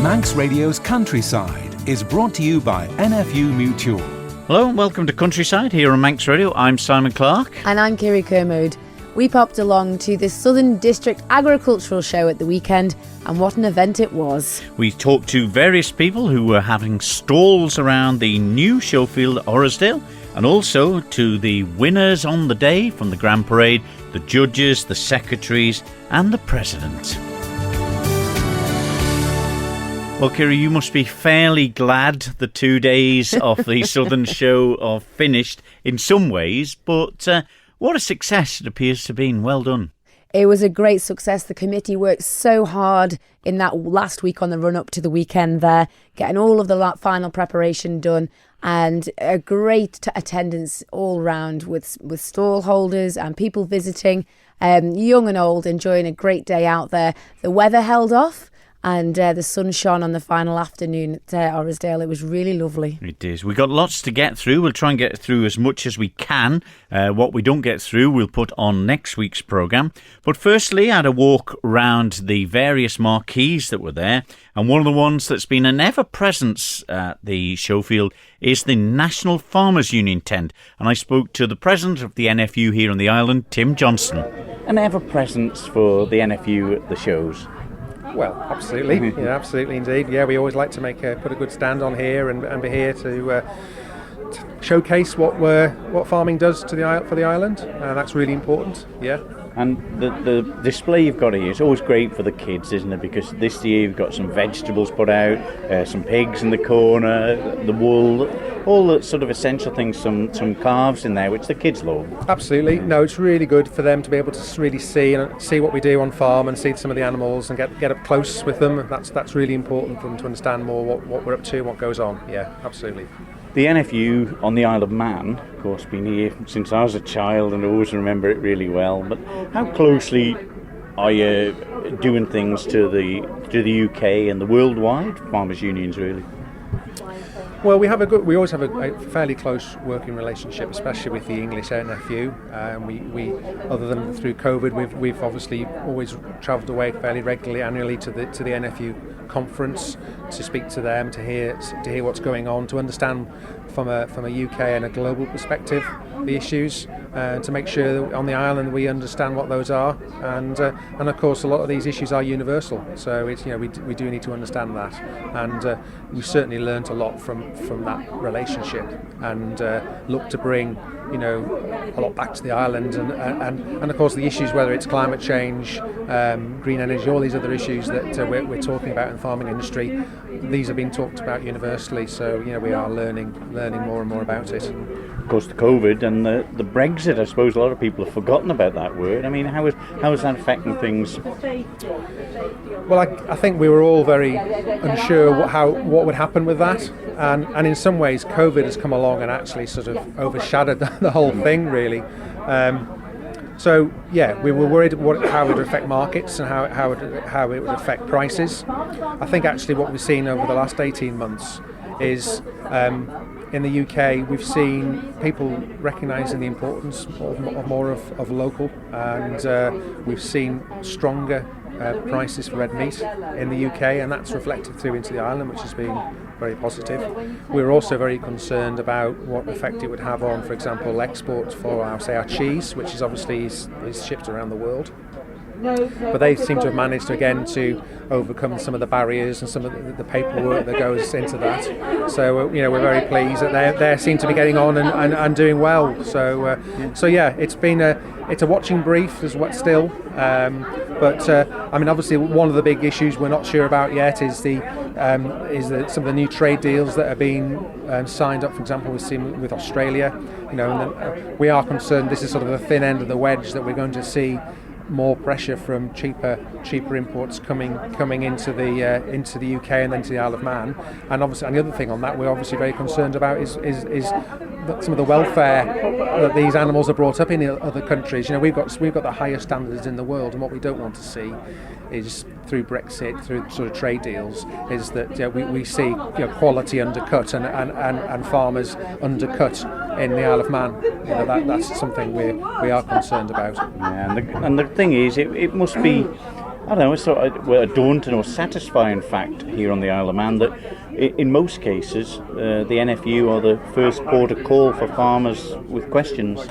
Manx Radio's Countryside is brought to you by NFU Mutual. Hello and welcome to Countryside here on Manx Radio. I'm Simon Clark. And I'm Kirree Kermode. We popped along to the Southern District Agricultural Show at the weekend, and what an event it was. We talked to various people who were having stalls around the new show field at Orrisdale, and also to the winners on the day from the Grand Parade, the judges, the secretaries and the president. Well, Kirree, you must be fairly glad the 2 days of the Southern Show are finished in some ways, but what a success it appears to have been. Well done. It was a great success. The committee worked so hard in that last week on the run-up to the weekend there, getting all of the final preparation done, and a great attendance all round with stall holders and people visiting, young and old, enjoying a great day out there. The weather held off, and the sun shone on the final afternoon at Orrisdale. It was really lovely. It is. We've got lots to get through. We'll try and get through as much as we can. What we don't get through, we'll put on next week's programme. But firstly, I had a walk round the various marquees that were there. And one of the ones that's been an ever-presence at the showfield is the National Farmers Union tent. And I spoke to the president of the NFU here on the island, Tim Johnston. An ever-presence for the NFU at the shows. Well, absolutely, yeah, absolutely indeed. Yeah, we always like to put a good stand on here and be here to showcase what farming does for the island. That's really important. Yeah. And the display you've got here is always great for the kids, isn't it? Because this year you've got some vegetables put out, some pigs in the corner, the wool, all the sort of essential things, some calves in there, which the kids love. Absolutely. No, it's really good for them to be able to really see what we do on farm and see some of the animals and get up close with them. That's really important for them to understand more what we're up to and what goes on. Yeah, absolutely. The NFU on the Isle of Man, of course, been here since I was a child and I always remember it really well. But how closely are you doing things to the UK and the worldwide farmers' unions, really? Well, we always have a fairly close working relationship, especially with the English NFU. We other than through COVID, we've obviously always travelled away fairly regularly annually to the NFU conference to speak to them, to hear what's going on, to understand from a UK and a global perspective the issues, to make sure that on the island we understand what those are, and of course a lot of these issues are universal. So it's we do need to understand that, and we've certainly learnt a lot from that relationship, and look to bring a lot back to the island, and of course the issues, whether it's climate change, green energy, all these other issues that we're talking about in the farming industry, these have been talked about universally. So we are learning more and more about it. Of course, the COVID and the Brexit, I suppose a lot of people have forgotten about that word. I mean, how is that affecting things? Well, I think we were all very unsure what would happen with that, and in some ways COVID has come along and actually sort of overshadowed the whole thing, really. So yeah, we were worried how it would affect markets and how it would affect prices. I think actually what we've seen over the last 18 months is in the UK we've seen people recognising the importance of more of local, and we've seen stronger prices for red meat in the UK, and that's reflected through into the island, which has been very positive. We're also very concerned about what effect it would have on, for example, exports for our cheese, which is obviously is shipped around the world. But they seem to have managed to overcome some of the barriers and some of the paperwork that goes into that. So we're very pleased that they seem to be getting on and doing well. So yeah, it's a watching brief as well still. But I mean, obviously, one of the big issues we're not sure about yet is some of the new trade deals that are being signed up. For example, with Australia. And we are concerned this is sort of the thin end of the wedge, that we're going to see more pressure from cheaper imports coming into the UK and then to the Isle of Man. And obviously, and the other thing on that we're obviously very concerned about is some of the welfare that these animals are brought up in other countries. We've got the highest standards in the world, and what we don't want to see is through Brexit, through sort of trade deals, is that we see quality undercut and farmers undercut in the Isle of Man. That's something we are concerned about. Yeah, and the thing is, it must be I don't know, it's sort of a daunting or satisfying fact here on the Isle of Man that in most cases the NFU are the first port of call for farmers with questions.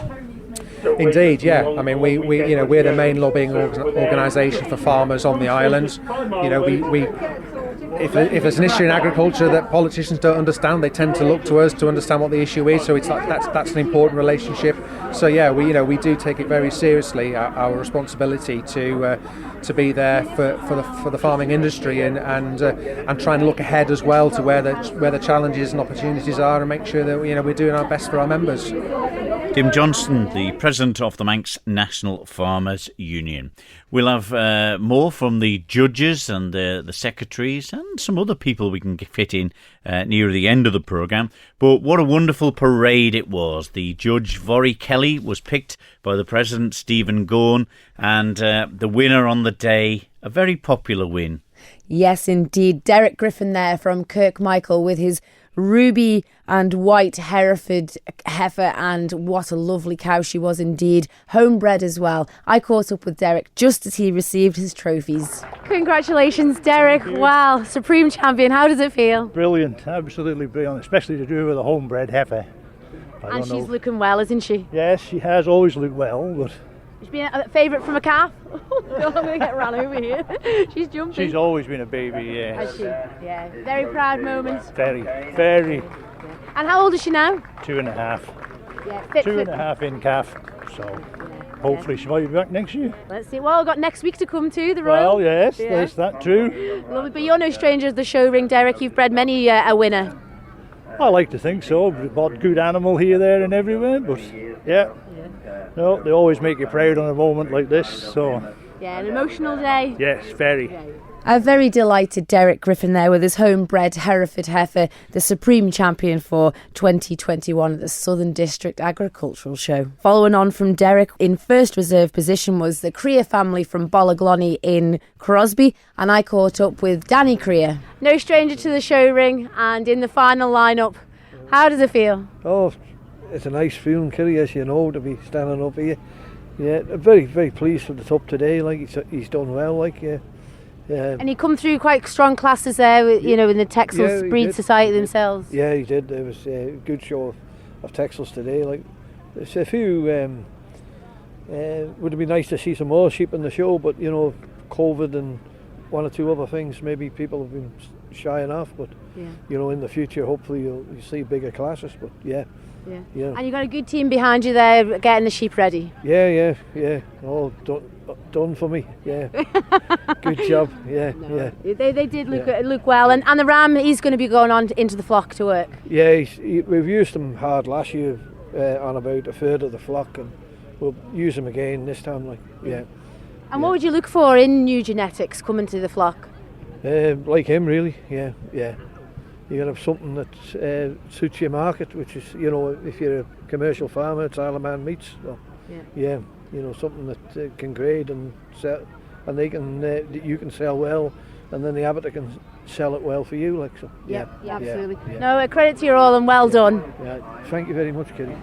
Indeed, yeah. I mean, we're the main lobbying organisation for farmers on the island. If there's an issue in agriculture that politicians don't understand, they tend to look to us to understand what the issue is. So that's an important relationship. So yeah, we do take it very seriously, our responsibility to be there for the farming industry and try and look ahead as well to where the challenges and opportunities are, and make sure that we're doing our best for our members. Tim Johnston, the president of the Manx National Farmers Union. We'll have more from the judges and the secretaries and some other people we can fit in near the end of the programme. But what a wonderful parade it was. The judge, Vorry Kelly, was picked by the president, Stephen Gorn, and the winner on the day, a very popular win. Yes, indeed. Derek Griffin there from Kirkmichael with his ruby and white Hereford heifer, and what a lovely cow she was indeed. Homebred as well. I caught up with Derek just as he received his trophies. Congratulations, Derek. Wow, Supreme Champion. How does it feel? Brilliant, absolutely brilliant, especially to do with a homebred heifer. And she's looking well, isn't she? Yes, she has always looked well, but... She's been a favourite from a calf? Oh God, I'm going to get run over here. She's jumping. She's always been a baby, yeah. Has she? Yeah. Very proud moments. Very, very. And how old is she now? 2.5. Yeah, fit 2.5 in calf, so hopefully she might be back next year. Let's see. Well, we've got next week to come too, the Royal. Well, yes, there's that too. Lovely. But you're no stranger to the show ring, Derek. You've bred many a winner. I like to think so. We've bought good animal here, there and everywhere, but yeah. No, they always make you proud on a moment like this, so... Yeah, an emotional day. Yes, very. A very delighted Derek Griffin there with his homebred Hereford heifer, the Supreme Champion for 2021 at the Southern District Agricultural Show. Following on from Derek, in first reserve position was the Kirree family from Bollaglonny in Crosby, and I caught up with Danny Kirree. No stranger to the show ring, and in the final lineup. How does it feel? Oh, it's a nice feeling, Kirree, as you know, to be standing up here. Yeah, very, very pleased with the top today. Like he's done well. Like yeah. And he come through quite strong classes there, in the Texels Breed Society themselves. Yeah, he did. There was a good show of Texels today. Like there's a few. Would have been nice to see some more sheep in the show, but COVID and one or two other things, maybe people have been shying off. But in the future, hopefully you'll see bigger classes. But yeah. And you got a good team behind you there getting the sheep ready. Yeah. All done for me. Yeah. Good job. Yeah. They did look well, and the ram, he's going to be going on into the flock to work. Yeah, we've used him hard last year on about a third of the flock, and we'll use him again this time. And what would you look for in new genetics coming to the flock? Like him, really. Yeah. You got to have something that suits your market, which is, if you're a commercial farmer, it's Isle of Man meats. So, something that can grade and sell, and they can you can sell well, and then the abattoir can sell it well for you. Absolutely. No, credit to you all and well done. Yeah, thank you very much, Kirree.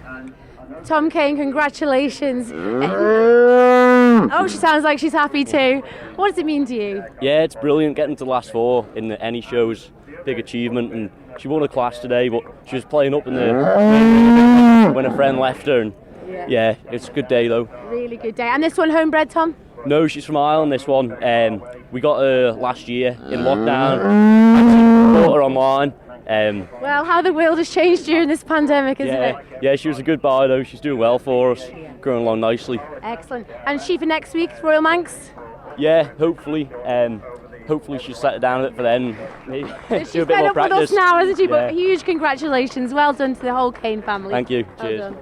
Tom Kane, congratulations. Oh, she sounds like she's happy too. What does it mean to you? Yeah, it's brilliant getting to the last four in any shows. Big achievement, and she won a class today, but she was playing up in the when a friend left her, and yeah, it's a good day though. Really good day. And this one homebred, Tom? No, she's from Ireland, this one. We got her last year in lockdown. Bought her online. Well, how the world has changed during this pandemic, isn't it? Yeah, she was a good buy though. She's doing well for us, growing along nicely. Excellent. And she for next week, Royal Manx? Yeah, hopefully. Hopefully she'll settle down a bit for then. Maybe do a bit more practice. With us now, isn't she? Yeah. But huge congratulations. Well done to the whole Kane family. Thank you. Well Cheers. Done.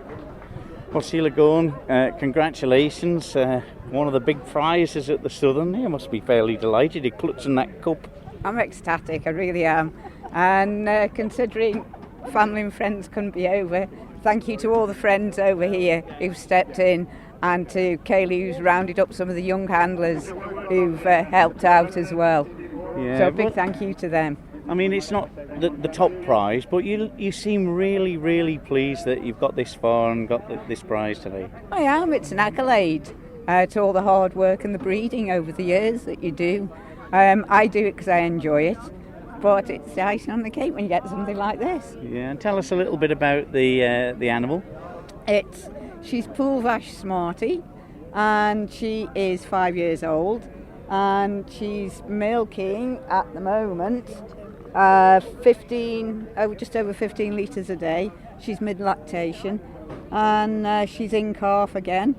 Well, Sheila Gorn, congratulations. One of the big prizes at the Southern. You must be fairly delighted. You're clutching that cup. I'm ecstatic, I really am. And considering family and friends couldn't be over, thank you to all the friends over here who've stepped in, and to Kaylee, who's rounded up some of the young handlers who've helped out as well. Yeah, so a big thank you to them. I mean, it's not the top prize, but you seem really, really pleased that you've got this far and got this prize today. I am. It's an accolade. to all the hard work and the breeding over the years that you do. I do it because I enjoy it, but it's the icing on the cake when you get something like this. Yeah, and tell us a little bit about the animal. She's Pool Vash Smarty, and she is 5 years old, and she's milking at the moment just over 15 litres a day. She's mid-lactation, and she's in calf again,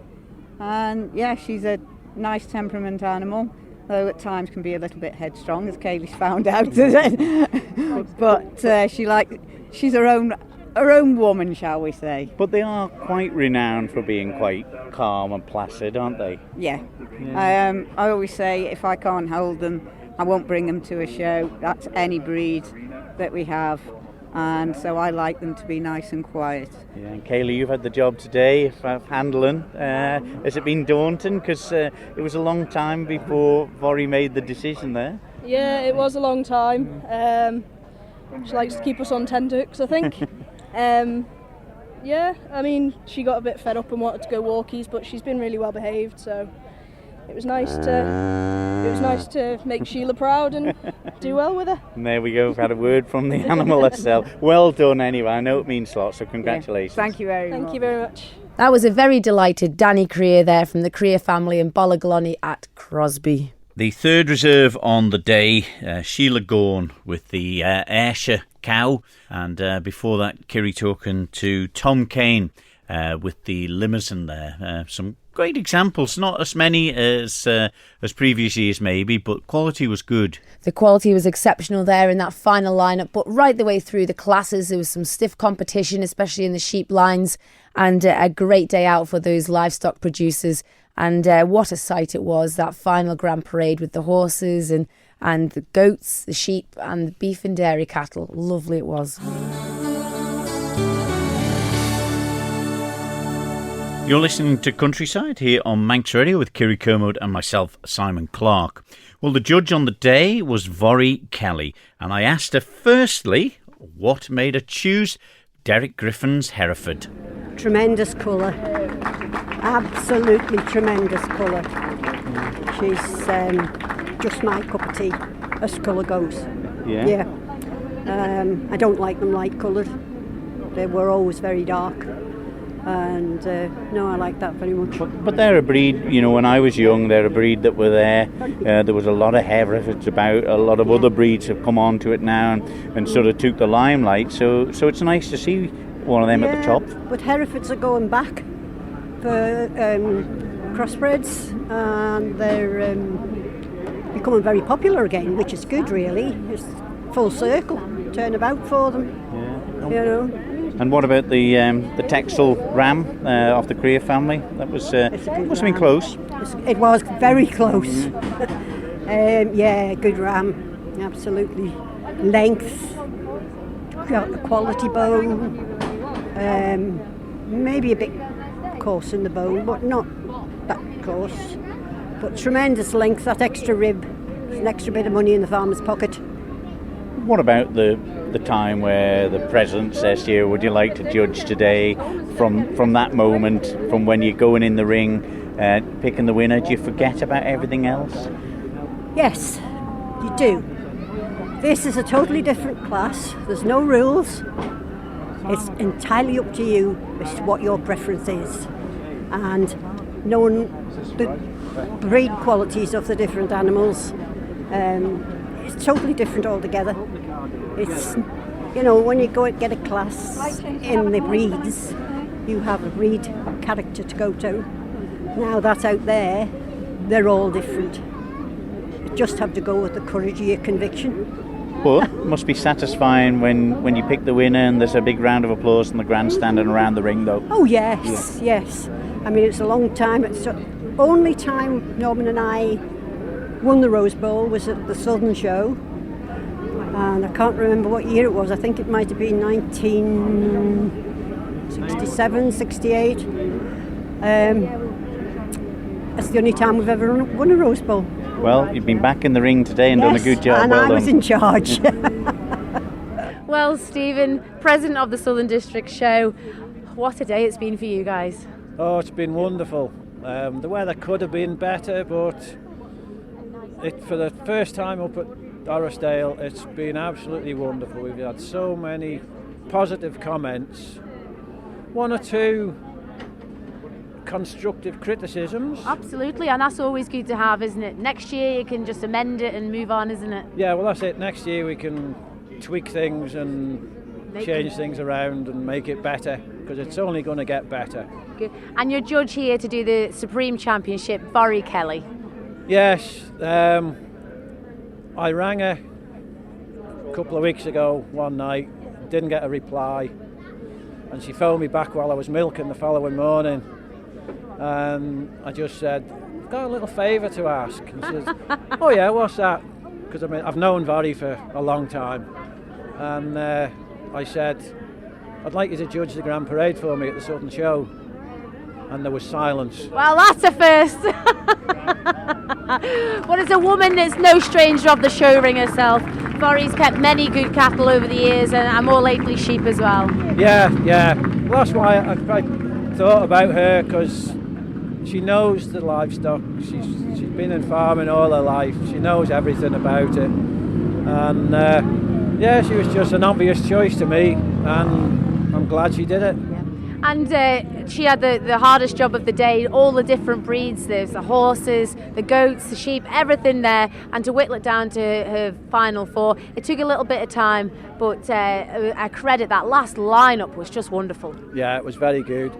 and yeah, she's a nice temperament animal, though at times can be a little bit headstrong, as Kaylee's found out. But she's her own woman, shall we say. But they are quite renowned for being quite calm and placid, aren't they? Yeah. I always say if I can't hold them, I won't bring them to a show. That's any breed that we have. And so I like them to be nice and quiet. Yeah, and Kaylee, you've had the job today of handling. Has it been daunting? Because it was a long time before Vori made the decision there. Yeah, it was a long time. She likes to keep us on tenterhooks, I think. Yeah, I mean, she got a bit fed up and wanted to go walkies, but she's been really well behaved, so it was nice to make Sheila proud and do well with her. And there we go, we've had a word from the animal herself. Well done anyway, I know it means a lot, so congratulations. Yeah, thank you very much. Thank you very much. That was a very delighted Danny Kirree there from the Kirree family in Bollaglonny at Crosby. The third reserve on the day, Sheila Gorn with the Ayrshire cow, and before that Kirree talking to Tom Kane with the Limousin there. Some great examples, not as many as previous years maybe, but quality was good. The quality was exceptional there in that final lineup, but right the way through the classes there was some stiff competition, especially in the sheep lines, and a great day out for those livestock producers. And what a sight it was, that final grand parade with the horses and the goats, the sheep and the beef and dairy cattle. Lovely it was. You're listening to Countryside here on Manx Radio with Kirree Kermode and myself, Simon Clark. Well, the judge on the day was Vori Kelly, and I asked her firstly what made her choose Derek Griffin's Hereford. Tremendous colour, absolutely tremendous colour. She's just my cup of tea as colour goes. Yeah. I don't like them light coloured. They were always very dark. And no, I like that very much. But they're a breed, you know, when I was young, they're a breed that were there. There was a lot of Herefords about, a lot of other breeds have come on to it now and sort of took the limelight. So it's nice to see one of them at the top. But Herefords are going back for crossbreds, and they're becoming very popular again, which is good really. It's full circle, turnabout for them, you know. And what about the Texel ram of the Kirree family? That was must have been close. It was very close. Yeah, good ram, absolutely. Length, got a quality bone, maybe a bit coarse in the bone, but not that coarse. But tremendous length, that extra rib, an extra bit of money in the farmer's pocket. What about the time where the president says to you, would you like to judge today, from that moment, from when you're going in the ring, picking the winner, do you forget about everything else? Yes, you do. This is a totally different class. There's no rules. It's entirely up to you as to what your preference is. And knowing the breed qualities of the different animals, it's totally different altogether. It's, you know, when you go and get a class in the breeds, you have a breed character to go to. Now that's out there, they're all different. You just have to go with the courage of your conviction. But it must be satisfying when you pick the winner and there's a big round of applause from the grandstand and around the ring, though. Oh yes, yes. I mean, it's a long time. It's the only time Norman and I won the Rose Bowl was at the Southern Show, and I can't remember what year it was. I think it might have been 1967, 68. That's the only time we've ever won a Rose Bowl. Well, you've been back in the ring today and done a good job. And well I was in charge. Well, Stephen, president of the Southern District Show, what a day it's been for you guys. Oh, it's been wonderful. The weather could have been better, but for the first time up at Dorrisdale, it's been absolutely wonderful. We've had so many positive comments, one or two constructive criticisms. Absolutely, and that's always good to have, isn't it? Next year you can just amend it and move on, isn't it? Yeah, well, that's it. Next year we can tweak things and change things around and make it better, because it's only going to get better. Good. And your judge here to do the Supreme Championship, Borrie Kelly. Yes, I rang her a couple of weeks ago one night, didn't get a reply, and she phoned me back while I was milking the following morning, and I just said, I've got a little favour to ask. And she says, oh yeah, what's that? Because I've known Borrie for a long time, and I said, I'd like you to judge the Grand Parade for me at the Southern Show. And there was silence. Well, that's a first. Well, as a woman that's no stranger of the show ring herself, Borrie's kept many good cattle over the years, and more lately sheep as well. Yeah. Well, that's why I thought about her, because she knows the livestock. She's been in farming all her life. She knows everything about it. And she was just an obvious choice to me, and I'm glad she did it. And she had the hardest job of the day, all the different breeds. There's the horses, the goats, the sheep, everything there. And to whittle it down to her final four, it took a little bit of time, but I credit that last lineup was just wonderful. Yeah, it was very good.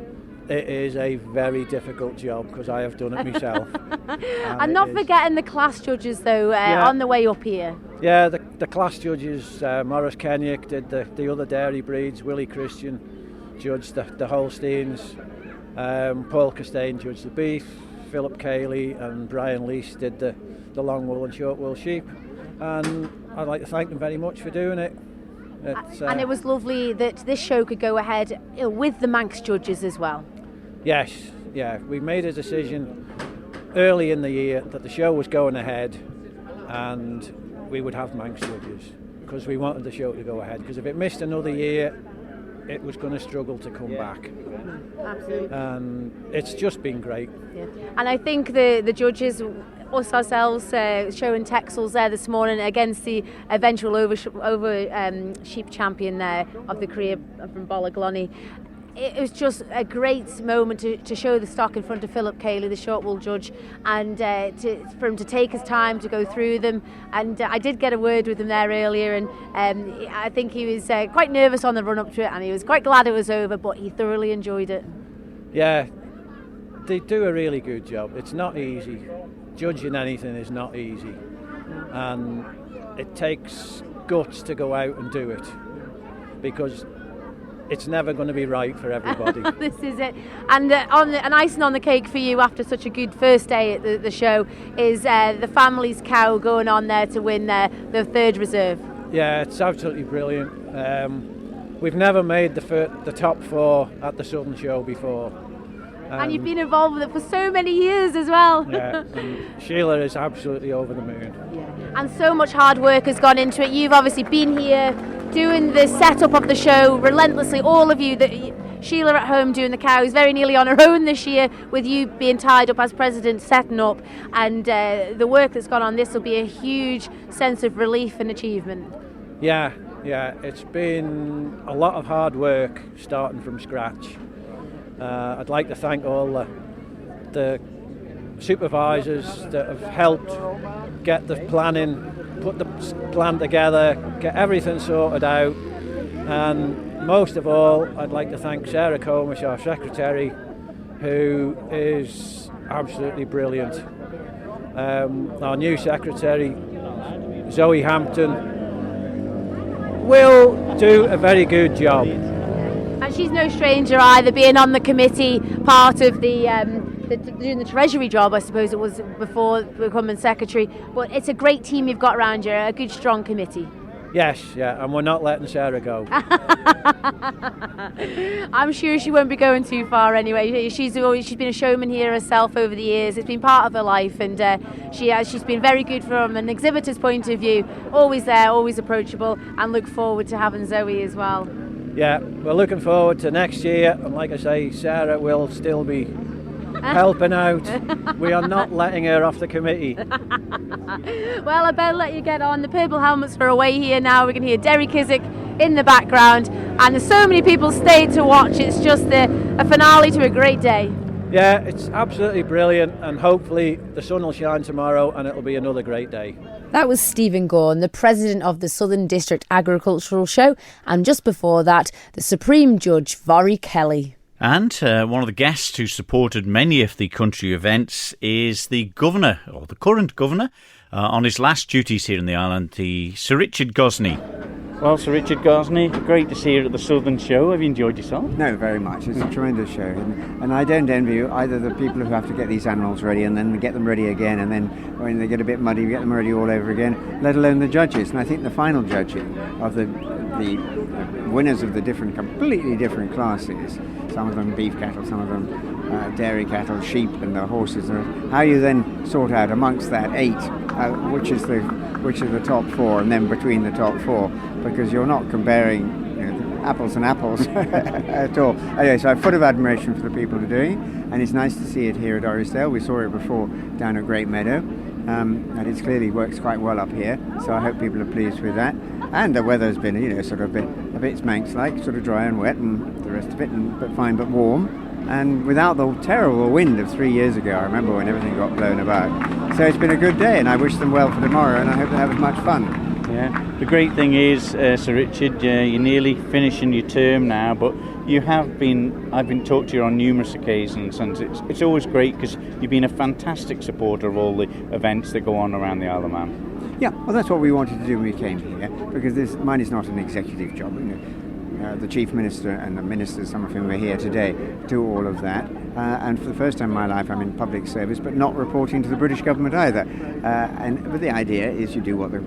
It is a very difficult job, because I have done it myself. And not forgetting the class judges, though, on the way up here. Yeah, the class judges, Maurice Kenyock did the other dairy breeds, Willie Christian judged the Holsteins, Paul Costain judged the beef, Philip Cayley and Brian Lease did the long wool and short wool sheep, and I'd like to thank them very much for doing it. And it was lovely that this show could go ahead with the Manx judges as well. Yes, yeah, we made a decision early in the year that the show was going ahead and we would have Manx judges, because we wanted the show to go ahead, because if it missed another year it was going to struggle to come back. Absolutely. And it's just been great. Yeah. And I think the judges, us ourselves, showing Texels there this morning against the eventual over sheep champion there of the Kirree from Bollaglonny. It was just a great moment to show the stock in front of Philip Cayley, the short wool judge, and for him to take his time to go through them. And I did get a word with him there earlier, and I think he was quite nervous on the run up to it, and he was quite glad it was over, but he thoroughly enjoyed it. Yeah, they do a really good job. It's not easy. Judging anything is not easy, and it takes guts to go out and do it, because it's never going to be right for everybody. This is it. And an icing on the cake for you after such a good first day at the show is the family's cow going on there to win the third reserve. Yeah, it's absolutely brilliant. We've never made the top four at the Southern Show before. And you've been involved with it for so many years as well. Yeah, and Sheila is absolutely over the moon. Yeah. And so much hard work has gone into it. You've obviously been here doing the setup of the show relentlessly, all of you. Sheila at home doing the cows, very nearly on her own this year, with you being tied up as president, setting up, and the work that's gone on this will be a huge sense of relief and achievement. Yeah, it's been a lot of hard work starting from scratch. I'd like to thank all the supervisors that have helped get the planning, put the plan together, get everything sorted out, and most of all I'd like to thank Sarah Comish, our secretary, who is absolutely brilliant. Our new secretary, Zoe Hampton, will do a very good job. And she's no stranger either, being on the committee, part of doing the treasury job, I suppose it was, before becoming secretary. But it's a great team you've got around you, a good strong committee. Yes, yeah, and we're not letting Sarah go. I'm sure she won't be going too far anyway. She's been a showman here herself over the years. It's been part of her life, and she's been very good from an exhibitor's point of view. Always there, always approachable, and look forward to having Zoe as well. Yeah, we're looking forward to next year, and like I say, Sarah will still be helping out. We are not letting her off the committee. Well, I better let you get on. The purple helmets are away here now. We can hear Derry Kissack in the background, and there's so many people stayed to watch. It's just a finale to a great day. Yeah, it's absolutely brilliant, and hopefully the sun will shine tomorrow and it'll be another great day. That was Stephen Gorn, the president of the Southern District Agricultural Show, and just before that, the Supreme Judge, Vori Kelly. And one of the guests who supported many of the country events is the governor, or the current governor, on his last duties here in the island, the Sir Richard Gosney. Well, Sir Richard Gosney, great to see you at the Southern Show. Have you enjoyed yourself? No, very much. It's a tremendous show. And I don't envy either the people who have to get these animals ready and then get them ready again, and then when they get a bit muddy, get them ready all over again, let alone the judges. And I think the final judging of the winners of the completely different classes, some of them beef cattle, some of them dairy cattle, sheep and the horses, how you then sort out amongst that 8 which are the top 4, and then between the top 4, because you're not comparing apples and apples at all. Anyway, so I have a foot of admiration for the people who are doing it, and it's nice to see it here at Orrisdale. We saw it before down at Great Meadow, and it clearly works quite well up here, so I hope people are pleased with that. And the weather's been sort of a bit Manx-like, sort of dry and wet and the rest of it, but fine but warm. And without the terrible wind of 3 years ago, I remember when everything got blown about. So it's been a good day, and I wish them well for tomorrow, and I hope they have as much fun. Yeah, the great thing is, Sir Richard, you're nearly finishing your term now, but I've been talked to you on numerous occasions, and it's always great because you've been a fantastic supporter of all the events that go on around the Isle of Man. Yeah, well, that's what we wanted to do when we came here, because mine is not an executive job. The Chief Minister and the Ministers, some of whom are here today, do all of that. And for the first time in my life, I'm in public service, but not reporting to the British government either. But the idea is you do what the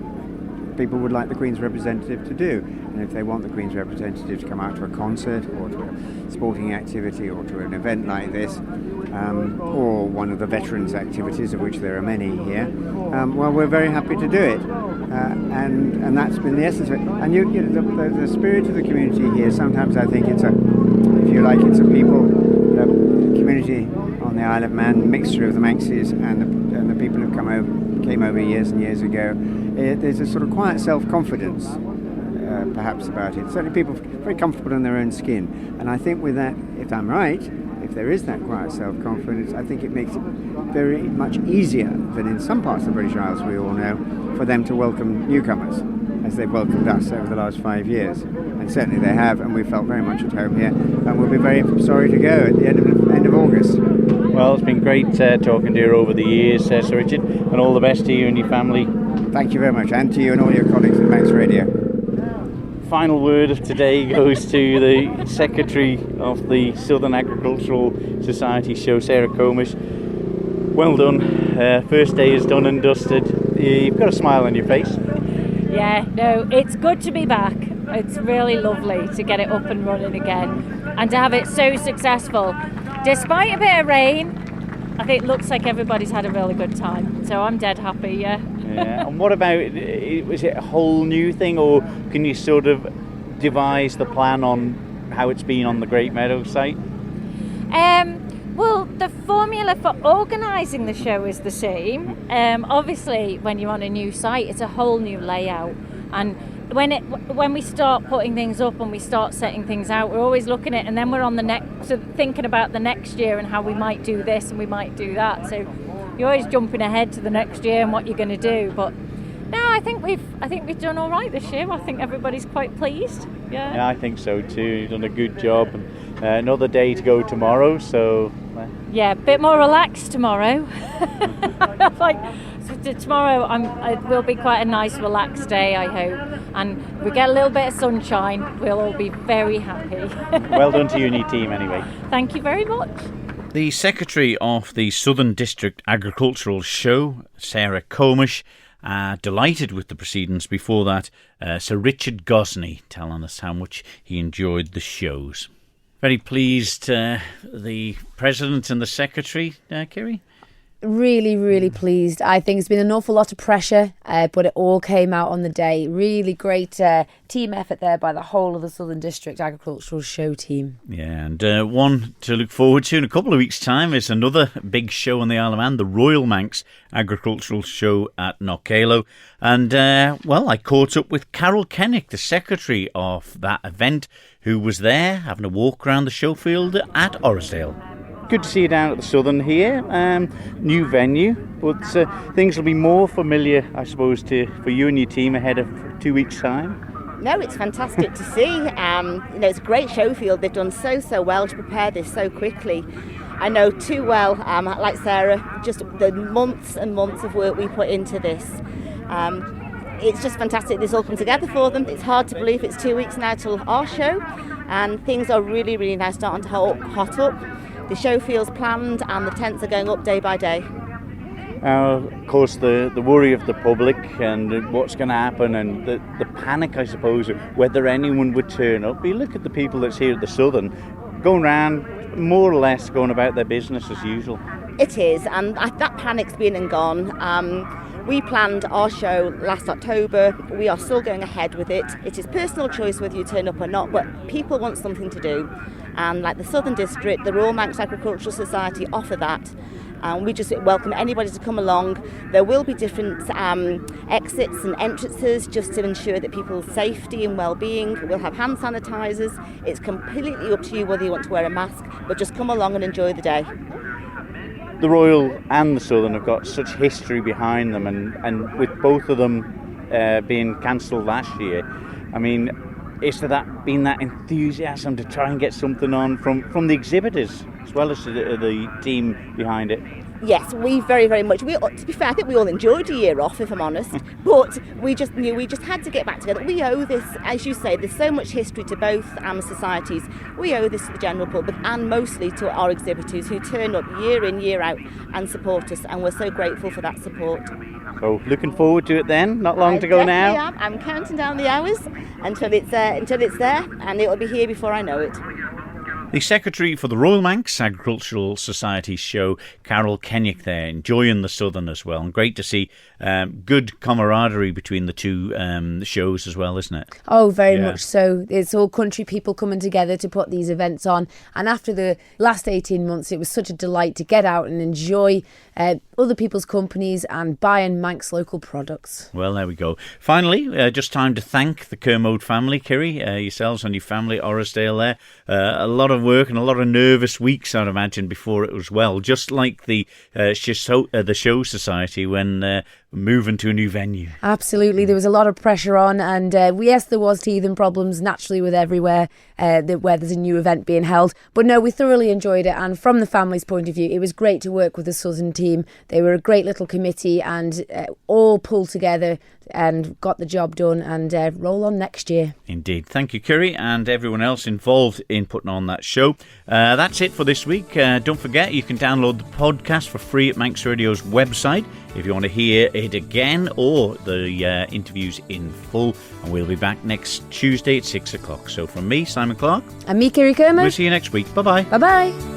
people would like the Queen's representative to do. And if they want the Queen's representative to come out to a concert or to a sporting activity or to an event like this, or one of the veterans' activities, of which there are many here, well, we're very happy to do it. And that's been the essence of it. And the spirit of the community here, sometimes I think it's a people, community on the Isle of Man, mixture of the Manxes and the people who came over years and years ago. There's a sort of quiet self-confidence, perhaps, about it. Certainly people very comfortable in their own skin. And I think with that, if I'm right, if there is that quiet self-confidence, I think it makes it very much easier than in some parts of the British Isles, we all know, for them to welcome newcomers, as they've welcomed us over the last 5 years. And certainly they have, and we felt very much at home here, and we'll be very sorry to go at the end of August. Well, it's been great talking to you over the years, Sir Richard, and all the best to you and your family. Thank you very much, and to you and all your colleagues at Manx Radio. Final word of today goes to the Secretary of the Southern Agricultural Society Show, Sarah Comish. Well done. First day is done and dusted. You've got a smile on your face. Yeah, no, it's good to be back. It's really lovely to get it up and running again and to have it so successful. Despite a bit of rain, I think it looks like everybody's had a really good time. So I'm dead happy, yeah. Yeah. And what about, is it a whole new thing, or can you sort of devise the plan on how it's been on the Great Meadow site? Well, the formula for organising the show is the same. Obviously, when you're on a new site, it's a whole new layout. And when we start putting things up and we start setting things out, we're always looking at it, and then we're on the next, so thinking about the next year and how we might do this and we might do that. So you're always jumping ahead to the next year and what you're going to do. But no, I think we've done all right this year. I think everybody's quite pleased. Yeah, I think so too. You've done a good job. And another day to go tomorrow, so yeah, a bit more relaxed tomorrow. Tomorrow it will be quite a nice relaxed day, I hope, and we get a little bit of sunshine, we'll all be very happy. Well done to you and your team anyway. Thank you very much. The Secretary of the Southern District Agricultural Show, Sarah Comish, delighted with the proceedings. Before that, Sir Richard Gosney telling us how much he enjoyed the shows. Very pleased, the President and the Secretary, Kirree? Really, really pleased. I think it's been an awful lot of pressure, but it all came out on the day. Really great team effort there by the whole of the Southern District Agricultural Show team. Yeah, and one to look forward to in a couple of weeks' time is another big show on the Isle of Man, the Royal Manx Agricultural Show at Knockalo. And, I caught up with Carol Kennick, the secretary of that event, who was there having a walk around the show field at Orrisdale. Good to see you down at the Southern here. New venue, but things will be more familiar, I suppose, for you and your team ahead of 2 weeks' time. No, it's fantastic to see. It's a great show field. They've done so well to prepare this so quickly. I know too well, like Sarah, just the months and months of work we put into this. It's just fantastic this all come together for them. It's hard to believe it's 2 weeks now till our show, and things are really, really now starting to hot up. The show feels planned and the tents are going up day by day. Of course, the worry of the public and what's going to happen, and the panic, I suppose, of whether anyone would turn up. You look at the people that's here at the Southern, going round, more or less going about their business as usual. It is, and that panic's been and gone. We planned our show last October. We are still going ahead with it. It is personal choice whether you turn up or not, but people want something to do. And like the Southern District, the Royal Manx Agricultural Society offer that. We just welcome anybody to come along. There will be different exits and entrances just to ensure that people's safety and well-being. We'll have hand sanitisers. It's completely up to you whether you want to wear a mask, but just come along and enjoy the day. The Royal and the Southern have got such history behind them, and with both of them being cancelled last year, I mean, is there been that enthusiasm to try and get something on from the exhibitors as well as the team behind it? Yes, we very, very much. To be fair, I think we all enjoyed a year off, if I'm honest. But we just knew we just had to get back together. We owe this, as you say, there's so much history to both societies. We owe this to the general public and mostly to our exhibitors who turn up year in, year out and support us. And we're so grateful for that support. So looking forward to it then. Not long to go now. I'm counting down the hours until it's there, and it will be here before I know it. The Secretary for the Royal Manx Agricultural Society show, Carol Kennick there, enjoying the Southern as well. And great to see good camaraderie between the two shows as well, isn't it? Oh, very much so. It's all country people coming together to put these events on. And after the last 18 months, it was such a delight to get out and enjoy other people's companies and buying Manx local products. Well, there we go. Finally, just time to thank the Kermode family, Kirree, yourselves and your family, Orrisdale there. A lot of work and a lot of nervous weeks, I'd imagine, before it was well. Just like the Show Society when moving to a new venue. Absolutely, there was a lot of pressure on, and yes, there was teething problems naturally with everywhere where there's a new event being held. But no, we thoroughly enjoyed it, and from the family's point of view, it was great to work with the Southern team. They were a great little committee and all pulled together and got the job done, and roll on next year. Indeed. Thank you, Kirree, and everyone else involved in putting on that show. That's it for this week. Don't forget, you can download the podcast for free at Manx Radio's website if you want to hear it again or the interviews in full. And we'll be back next Tuesday at 6 o'clock. So from me, Simon Clark. And me, Kirree Kermode. We'll see you next week. Bye-bye. Bye-bye.